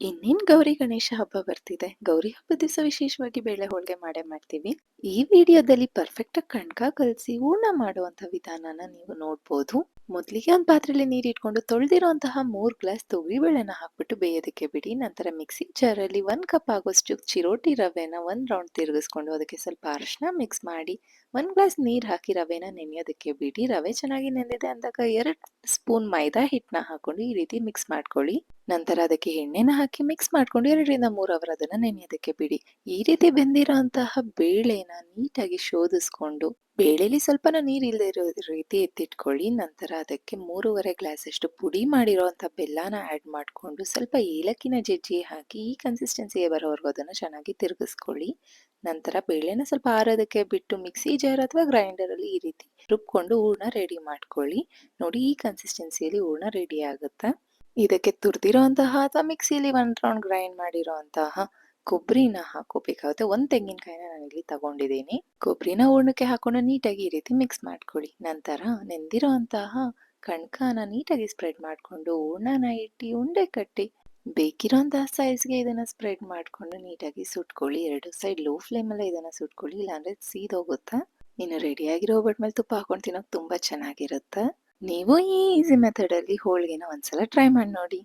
ಇನ್ನೇನ್ ಗೌರಿ ಗಣೇಶ ಹಬ್ಬ ಬರ್ತಿದೆ. ಗೌರಿ ಹಬ್ಬದ ದಿವಸ ವಿಶೇಷವಾಗಿ ಬೇಳೆ ಹೋಳಿಗೆ ಮಾಡೇ ಮಾಡ್ತೀವಿ. ಈ ವಿಡಿಯೋದಲ್ಲಿ ಪರ್ಫೆಕ್ಟ್ ಆಗಿ ಕಣ್ಕ ಕಲಸಿ ಹೂರ್ಣ ಮಾಡುವಂತ ವಿಧಾನನ ನೀವು ನೋಡ್ಬೋದು. ಮೊದಲಿಗೆ ಒಂದು ಪಾತ್ರೆಯಲ್ಲಿ ನೀರು ಇಟ್ಕೊಂಡು ತೊಳೆದಿರುವಂತಹ 3 ಗ್ಲಾಸ್ ತೊಗರಿ ಬೇಳೆನ ಹಾಕ್ಬಿಟ್ಟು ಬೇಯೋದಕ್ಕೆ ಬಿಡಿ. ನಂತರ ಮಿಕ್ಸಿ ಜಾರಲ್ಲಿ 1 ಕಪ್ ಆಗೋಷ್ಟು ಚಿರೋಟಿ ರವೆನ 1 ರೌಂಡ್ ತಿರುಗಿಸ್ಕೊಂಡು ಅದಕ್ಕೆ ಸ್ವಲ್ಪ ಅರಿಶಿನ ಮಿಕ್ಸ್ ಮಾಡಿ 1 ಗ್ಲಾಸ್ ನೀರು ಹಾಕಿ ರವೆನ ನೆನೆಯೋದಕ್ಕೆ ಬಿಡಿ. ರವೆ ಚೆನ್ನಾಗಿ ನೆಂದಿದೆ ಅಂದಾಗ 2 ಸ್ಪೂನ್ ಮೈದಾ ಹಿಟ್ಟನ್ನ ಹಾಕೊಂಡು ಈ ರೀತಿ ಮಿಕ್ಸ್ ಮಾಡ್ಕೊಳ್ಳಿ. ನಂತರ ಅದಕ್ಕೆ ಎಣ್ಣೆನ ಹಾಕಿ ಮಿಕ್ಸ್ ಮಾಡ್ಕೊಂಡು 2 ರಿಂದ 3 ಅವರ್ ಅದನ್ನ ನೆನೆಯೋದಕ್ಕೆ ಬಿಡಿ. ಈ ರೀತಿ ಬೆಂದಿರೋಂತಹ ಬೇಳೆನ ನೀಟಾಗಿ ಶೋಧಿಸ್ಕೊಂಡು ಬೇಳೆಲಿ ಸ್ವಲ್ಪನ ನೀರ್ ಇಲ್ಲದೆ ಇರೋ ರೀತಿ ಎತ್ತಿಟ್ಕೊಳ್ಳಿ. ನಂತರ ಅದಕ್ಕೆ 3.5 ಗ್ಲಾಸ್ ಅಷ್ಟು ಪುಡಿ ಮಾಡಿರೋಂಥ ಬೆಲ್ಲನ ಆಡ್ ಮಾಡ್ಕೊಂಡು ಸ್ವಲ್ಪ ಏಲಕ್ಕಿನ ಜಜ್ಜಿ ಹಾಕಿ ಈ ಕನ್ಸಿಸ್ಟೆನ್ಸಿಗೆ ಬರೋವರೆಗೂ ಅದನ್ನ ಚೆನ್ನಾಗಿ ತಿರುಗಿಸ್ಕೊಳ್ಳಿ. ನಂತರ ಬೇಳೆನ ಸ್ವಲ್ಪ ಆರೋದಕ್ಕೆ ಬಿಟ್ಟು ಮಿಕ್ಸಿ ಜಾರ್ ಅಥವಾ ಗ್ರೈಂಡರ್ ಅಲ್ಲಿ ಈ ರೀತಿ ರುಬ್ಕೊಂಡು ಹೂರ್ಣ ರೆಡಿ ಮಾಡ್ಕೊಳ್ಳಿ. ನೋಡಿ, ಈ ಕನ್ಸಿಸ್ಟೆನ್ಸಿಯಲ್ಲಿ ಹೂರ್ಣ ರೆಡಿ ಆಗುತ್ತೆ. ಇದಕ್ಕೆ ತುರಿದಿರೋಂತಹ ಅಥವಾ ಮಿಕ್ಸಿಯಲ್ಲಿ 1 ರೌಂಡ್ ಗ್ರೈಂಡ್ ಮಾಡಿರೋಂತಹ ಕೊಬ್ಬರಿನ ಹಾಕೋಬೇಕಾಗುತ್ತೆ. 1 ತೆಂಗಿನಕಾಯಿನ ನಾನಿಲ್ಲಿ ತಗೊಂಡಿದ್ದೀನಿ. ಕೊಬ್ಬರಿನ ಹೂರ್ಣಕ್ಕೆ ಹಾಕೊಂಡು ನೀಟಾಗಿ ಈ ರೀತಿ ಮಿಕ್ಸ್ ಮಾಡ್ಕೊಳ್ಳಿ. ನಂತರ ನೆಂದಿರೋಂತಹ ಕಣ್ಕನ ನೀಟಾಗಿ ಸ್ಪ್ರೆಡ್ ಮಾಡ್ಕೊಂಡು ಹೂರ್ಣನ ಇಟ್ಟು ಉಂಡೆ ಕಟ್ಟಿ ಬೇಕಿರೋಂತಹ ಸೈಜ್ಗೆ ಇದನ್ನ ಸ್ಪ್ರೆಡ್ ಮಾಡ್ಕೊಂಡು ನೀಟಾಗಿ ಸುಟ್ಕೊಳ್ಳಿ. 2 ಸೈಡ್ ಲೋ ಫ್ಲೇಮಲ್ಲೇ ಇದನ್ನ ಸುಟ್ಕೊಳ್ಳಿ, ಇಲ್ಲಾಂದ್ರೆ ಸೀದೋಗುತ್ತೆ. ಇನ್ನು ರೆಡಿಯಾಗಿರೋ ಒಬ್ಬಟ್ಟು ಮೇಲೆ ತುಪ್ಪ ಹಾಕೊಂಡು ತಿನ್ನೋಕೆ ತುಂಬಾ ಚೆನ್ನಾಗಿರುತ್ತೆ. ನೀವು ಈ ಈಸಿ ಮೆಥಡ್ ಅಲ್ಲಿ ಹೋಳಿಗೆನ ಒಂದ್ಸಲ ಟ್ರೈ ಮಾಡಿ ನೋಡಿ.